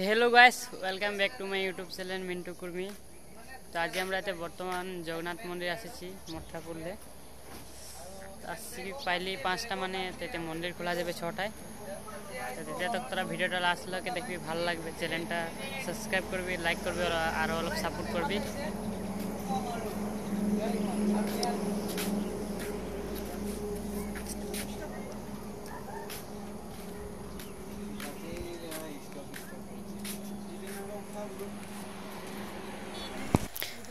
Hello guys welcome back to my YouTube channel Mintu Kurmi. तो आज আমরা বর্তমান জগন্নাথ মন্দির আসছি মঠাপুরে আসছি পাইলি 5টা মানে তেতে মন্দির খোলা যাবে 6টায়। তো তেতে তক তোরা ভিডিওটা লাস্ট লকে দেখবি ভালো লাগবে, চ্যানেলটা সাবস্ক্রাইব করবি, লাইক করবি আর অলপ সাপোর্ট করবি।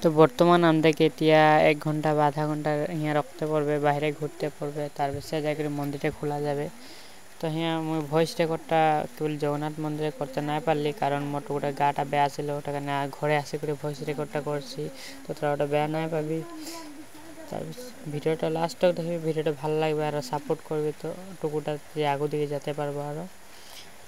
तो बर्तमान आमदाके एतिया 1 घंटा बा आधा घंटा यहाँ रखते पड़े, बाहरे घूरते पड़े, तार पिछे जाकर मंदिर खोला जाए। तो यहाँ मुझे भॉइस रेकर्डटा केवल जगन्नाथ मंदिर करते ना पारली कारण मोर गोटे गाटा बेया आछिलो, ओटाके ना घरे आसिक भॉइस रेकर्डटा करछि। तो तोरा ओटा बेया ना पाबी। तार भिडियोटा लास्ट तक देखबि, भिडियोटा भालो लागबे और सपोर्ट करबि। तो टुकुटा जे आगो दिके जेते पारबो। आरो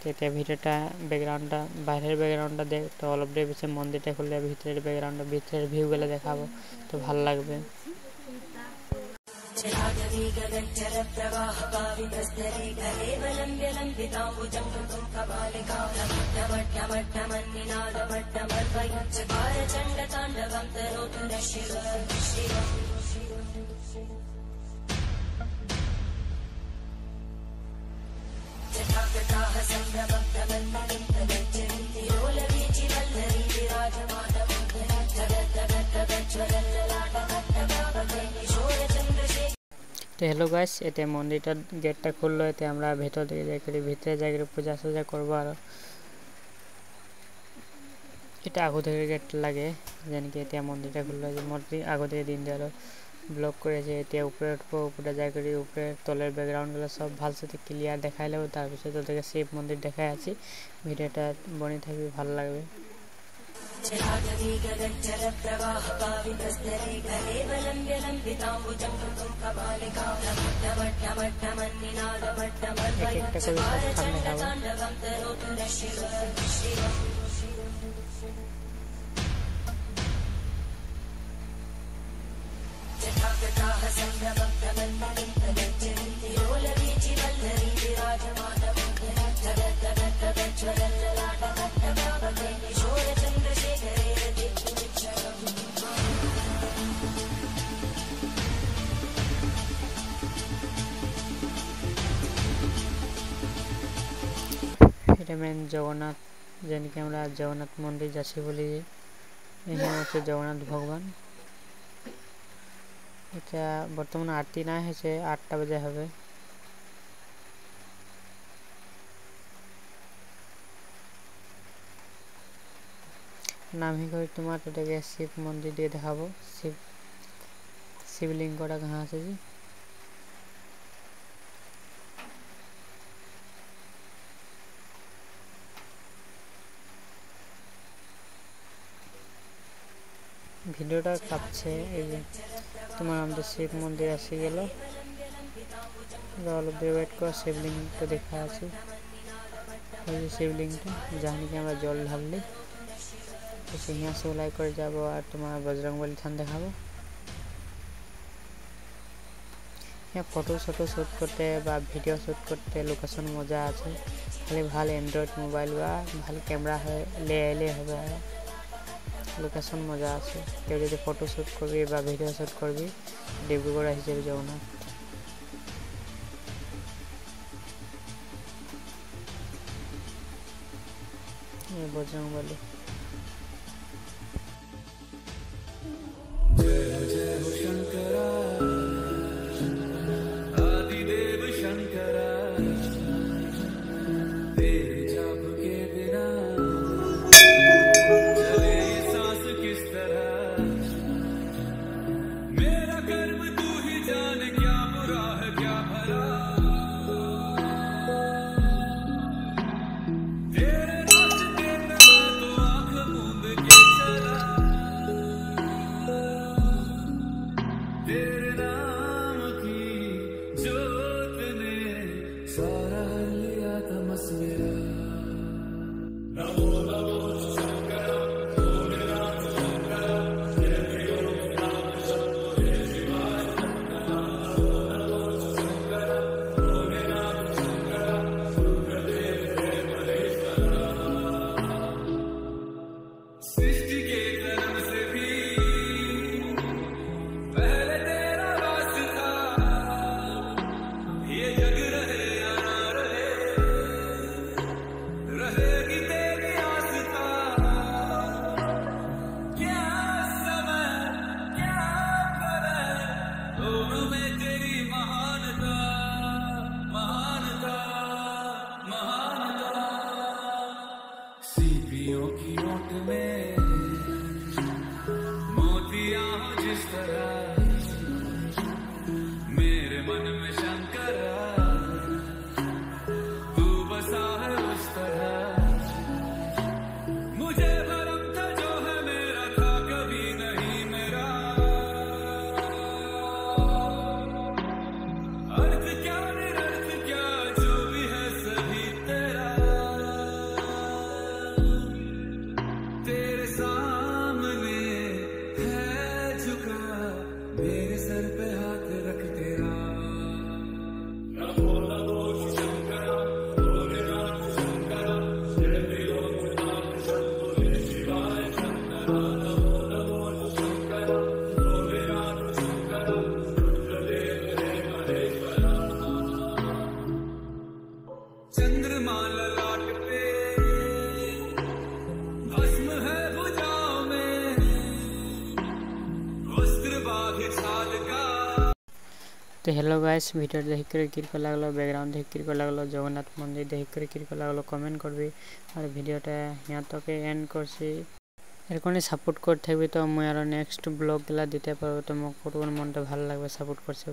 तो भिडियोटा बैकग्राउंडटा बाहर बैकग्राउंडटा देख तो अलग डे पिछे मंदिरटा खुलले भितर बैकग्राउंड भितर ভিউ গুলো দেখাবো, তো ভালো লাগবে। तो हेलो गाइस एते मंदिरटा गेटटा खुललो, एते আমরা ভেতর দিকে যাই করি, ভিতরে যাই করে পূজা সজা করব। আর এটা আগো থেকে গেট লাগে জানি কি এটা মন্দিরটা খুললো যে মূর্তি আগো থেকে দিন দিলো ব্লক করেছে। এটা উপরে উঠবো, উপরে যাই করি, উপরে তলের ব্যাকগ্রাউন্ডগুলো সব ভালোসাথে ক্লিয়ার দেখাইলো। তারপরে তোদেরকে শিব মন্দির দেখাই আছি, ভিডিওটা বনি থাকবে, ভালো লাগবে। এটা মেন জগন্নাথ, যেন কি আমরা জগন্নাথ মন্দির যাচ্ছি বলি। এখানে হচ্ছে জগন্নাথ ভগবান। এটা বর্তমানে আরতি না হয়েছে, 8টা বাজে হবে। নামি করে তোমার এটাকে শিব মন্দির দিয়ে দেখাবো। শিবলিঙ্গটা কहाँ আছে जी? ভিডিওটা কাঁপছে। এই যে তোমার আমাদের শিব মন্দির আসে গেল, অলপ ওয়েট কর, শিবলিঙ্গটা দেখা আছে। ওই যে শিবলিঙ্গটা জানি কি আমরা জল ঢাললি তো यहाँ से उलाई कर যাব আর তোমার বজরংবলী থান দেখাবো। यहाँ फोटो शोटो शूट करते বা ভিডিও শুট করতে লোকেশন মজা আছে। খালি ভালো অ্যান্ড্রয়েড মোবাইল বা ভালো ক্যামেরা হয় ले এলে হবে, লোকেশন মজা আছে। কেউ যদি ফটো শুট করবি বা ভিডিও শুট করবি ডিব্রুগড় হিসেবে জগন্নাথ। এই বজরংবলী में मोतिया जिस तरह मेरे मन में शंकरा तू बसा है उस तरह मुझे भरम था जो है मेरा था कभी नहीं मेरा अर्थ क्या निरर्थ क्या जो भी है सभी तेरा तेरे सामने है झुका मेरे सर पे हाथ रख तेरा चंद्रमा ललाट पे भस्म है भुजाओं में वस्त्र बांधे छाल का। तो हेलो गाइस भिडियो देखिक किरक लागलो बैकग्राउंड देखिक किरक लागलो जगन्नाथ मंदिर देखिक किरक लागलो कमेंट करबी और भिडियोटा यहाँ तक एंड करছি এরকম সাপোর্ট করতে থাকবে তো আমি আরো নেক্সট ব্লগ গুলা দিতে পারবো তো মোক কোন মনটা ভালো লাগবে সাপোর্ট করছে।